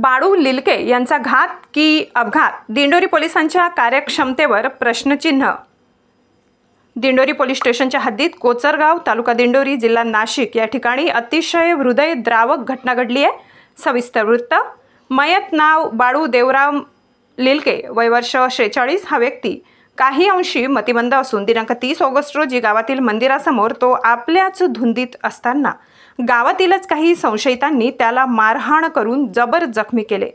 बाळू लिलके यांचा घात की अपघात? दिंडोरी पोलिसांच्या कार्यक्षमतेवर प्रश्नचिन्ह। दिंडोरी पोलीस स्टेशनच्या हद्दीत कोचरगाव, तालुका दिंडोरी, जिल्हा नाशिक या ठिकाणी अतिशय हृदयद्रावक घटना घडली आहे। सविस्तर वृत्त। मयत नाव बाळू देवराम लिलके, वय वर्ष 46। हा व्यक्ती काही अंशी मतिमंद असून दिनांक 30 ऑगस्ट रोजी गावातील मंदिरासमोर तो आपल्याच धुंदीत असताना गावातीलच काही संशयितांनी त्याला मारहाण करून जबर जखमी केले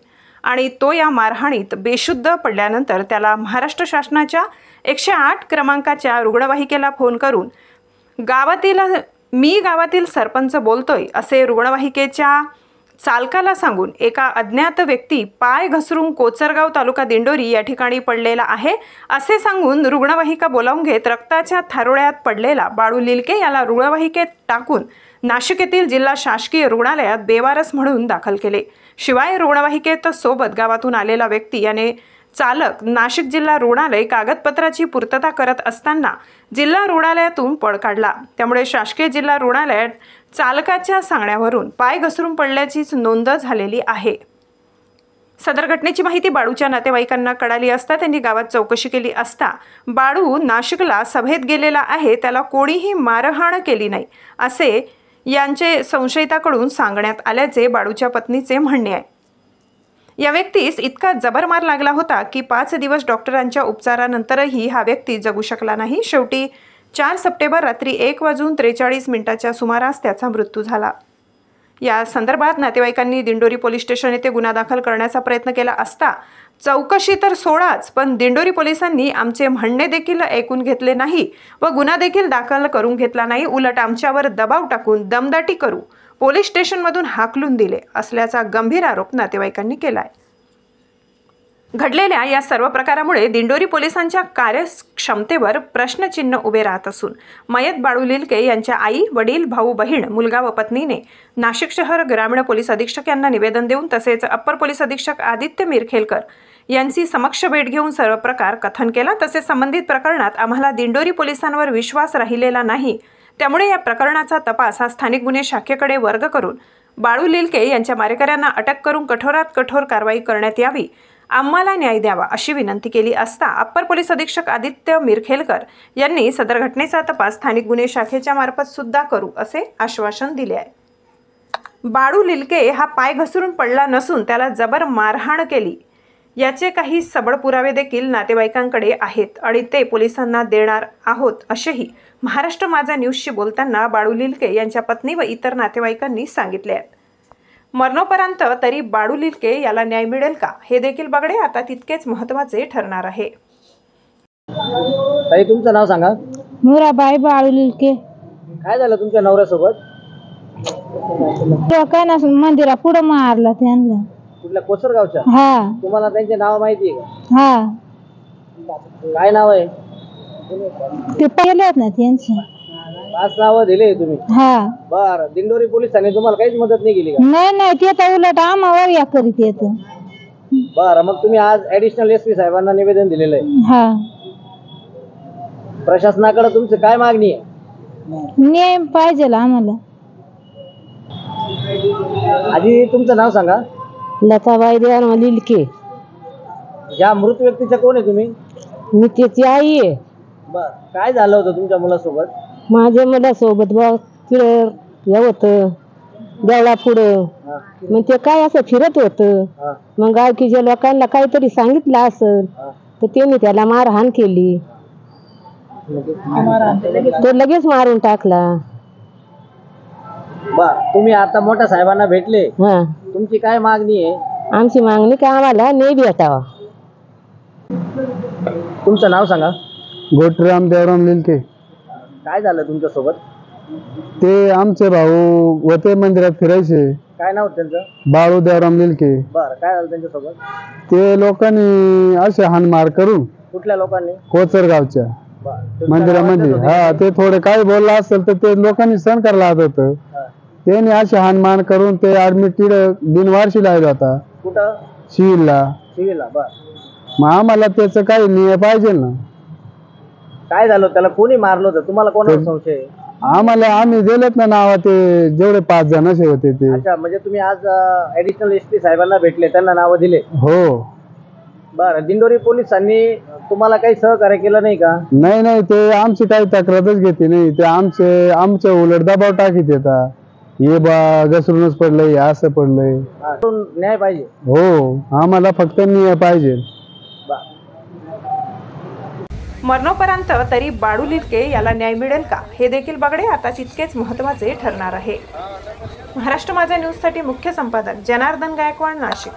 आणि तो या मारहाणीत बेशुद्ध पडल्यानंतर त्याला महाराष्ट्र शासनाच्या 108 क्रमांकाच्या रुग्णवाहिकेला फोन करून गावातील सरपंच बोलतोय असे रुग्णवाहिकेच्या चालकाला सांगून एका अज्ञात व्यक्ती पाय घसरून कोचरगाव, तालुका दिंडोरी या ठिकाणी पडलेला आहे असे सांगून रुग्णवाहिका बोलावून घेत रक्ताच्या थारोळ्यात पडलेला बाळू लिलके याला रुग्णवाहिकेत टाकून नाशिक येथील जिल्हा शासकीय रुग्णालयात बेवारस म्हणून दाखल केले। शिवाय रुग्णवाहिकेत सोबत गावातून आलेला व्यक्ती याने चालक नाशिक जिल्हा रुग्णालय कागदपत्राची पूर्तता करत असताना जिल्हा रुग्णालयातून पळ काढला। त्यामुळे शासकीय जिल्हा रुग्णालयात चालकाच्या सांगण्यावरून पाय घसरून पडल्याचीच नोंद झालेली आहे। सदर घटनेची माहिती बाळूच्या नातेवाईकांना कळाली असता त्यांनी गावात चौकशी केली असता बाळू नाशिकला सभेत गेलेला आहे, त्याला कोणीही मारहाण केली नाही असे यांचे संशयिताकडून सांगण्यात आल्याचे बाळूच्या पत्नीचे म्हणणे आहे। या व्यक्तीस इतका जबर मार लागला होता की 5 दिवस डॉक्टरांच्या उपचारानंतरही हा व्यक्ती जगू शकला नाही। शेवटी 4 सप्टेंबर रात्री 1:43 सुमारास त्याचा मृत्यू झाला। या संदर्भात नातेवाईकांनी दिंडोरी पोलीस स्टेशन येथे गुन्हा दाखल करण्याचा प्रयत्न केला असता चौकशी तर सोडाच, पण दिंडोरी पोलिसांनी आमचे म्हणणे देखील ऐकून घेतले नाही व गुन्हा देखील दाखल करून घेतला नाही। उलट आमच्यावर दबाव टाकून दमदाटी करू पोलीस स्टेशनमधून हाकलून दिले असल्याचा गंभीर आरोप नातेवाईकांनी केला आहे। घडलेल्या या सर्व प्रकारामुळे दिंडोरी पोलिसांच्या कार्यक्षमतेवर प्रश्नचिन्ह उभे राहत असून मयत बाळू लिलके यांच्या आई, वडील, भाऊ, बहीण, मुलगा व पत्नीने नाशिक शहर ग्रामीण पोलीस अधीक्षक यांना निवेदन देऊन तसेच अप्पर पोलीस अधीक्षक आदित्य मिरखेलकर यांची समक्ष भेट घेऊन सर्व प्रकार कथन केला। तसेच संबंधित प्रकरणात आम्हाला दिंडोरी पोलिसांवर विश्वास राहिलेला नाही, त्यामुळे या प्रकरणाचा तपास हा स्थानिक गुन्हे शाखेकडे वर्ग करून बाळू लिलके यांच्या मारेकऱ्यांना अटक करून कठोरात कठोर कारवाई करण्यात यावी, आम्हाला न्याय द्यावा अशी विनंती केली असता अप्पर पोलीस अधीक्षक आदित्य मिरखेलकर यांनी सदर घटनेचा तपास स्थानिक गुन्हे शाखेच्या मार्फत सुद्धा करू असे आश्वासन दिले आहे। बाळू लिलके हा पाय घसरून पडला नसून त्याला जबर मारहाण केली याचे काही सबळ पुरावे देखील नातेवाईकांकडे आहेत आणि ते पोलिसांना देणार आहोत असेही महाराष्ट्र माझा न्यूजशी बोलताना बाळू लिलके यांच्या पत्नी व इतर नातेवाईकांनी सांगितले आहे। मरणोपरांत तरी बाळू लिलके याला न्याय मिळेल का हे देखील बघणे आता तितकेच महत्त्वाचे ठरणार आहे। ताई, तुमचं नाव सांगा। मुराबाई बाळू लिलके। काय झालं तुमच्या नवऱ्यासोबत? काय ना मंदिरा पुढे मारला त्यांना। कुठल्या कोचरगावच्या? हा। तुम्हाला त्यांचे नाव माहिती आहे का? हा। काय नाव आहे? ते पहिले आहेत ना त्यांचे 5 नाव दिले तुम्ही? हा। बर, दिंडोरी पोलिसांनी तुम्हाला काहीच मदत नाही केली का? नाही, ते तर उलट आम्हावर या करीत येत। बर, मग तुम्ही आज ऍडिशनल एसपी साहेबांना निवेदन दिलेलं आहे। हा। प्रशासनाकडे तुमची काय मागणी आहे? न्याय पाहिजे आम्हाला। आधी तुमचं नाव सांगा। लताबाई देवराम लिलके। या मृत व्यक्तीच्या कोण आहे तुम्ही? मी त्याची आई आहे। बर, काय झालं होतं तुमच्या मुलासोबत? माझ्या मुलासोबत होत देवळा पुढं, मग ते काय असं फिरत होत, मग गावकीच्या लोकांना काहीतरी सांगितलं असेल तर त्यांनी त्याला मारहाण केली, तो लगेच मारून टाकला। बर, तुम्ही आता मोठ्या साहेबांना भेटले, हा। तुमची काय मागणी आहे? आमची मागणी काय आम्हाला न्याय भेटावा। तुमचं नाव सांगा। गोटराम देवराम लिलके। काय झालं तुमच्या सोबत? ते आमचे भाऊ होते मंदिरात फिरायचे। काय नाव त्यांचं? बाळू देवराम लिलके। बर, काय झालं त्यांच्या सोबत? ते लोकांनी असे हाणमार करून, कुठल्या लोकांनी? कोचरगावच्या मंदिरामध्ये। हा, ते थोडे काय बोलला असेल तर ते लोकांनी सहन करायला लागत होतं। त्यांनी असे हाणमार करून ते ऍडमिट बिनवारशी लागला होता। कुठं? सिव्हिलला। बर, मग आम्हाला त्याचं काही न्याय पाहिजे ना। काय झालं त्याला? कोणी मारलं होतं? तुम्हाला कोणाचा संशय आहे? आम्हाला आम्ही दिलेत ना नाव ते जेवढे 5 जणांचे होते ते. अच्छा, म्हणजे तुम्ही आज ऍडिशनल एसपी साहेबांना भेटले, त्यांना नाव दिले. हो. बरं, दिंडोरी पोलिसांनी तुम्हाला काही सहकार्य केलं नाही का? नाही, ते आमची काही तक्रारच घेते नाही. ते आमचे उलट दबाव टाकीत येतात. हे बा घसरूनच पडलंय, असं पडलंय. न्याय पाहिजे. हो, आम्हाला फक्त न्याय पाहिजे. मरणोपरांत तरी बाळू लिटके याला न्याय मिळेल का, हे देखील बघणे आता तितकेच महत्त्वाचे ठरणार आहे. महाराष्ट्र माझा न्यूजसाठी मुख्य संपादक जनार्दन गायकवाड, नाशिक.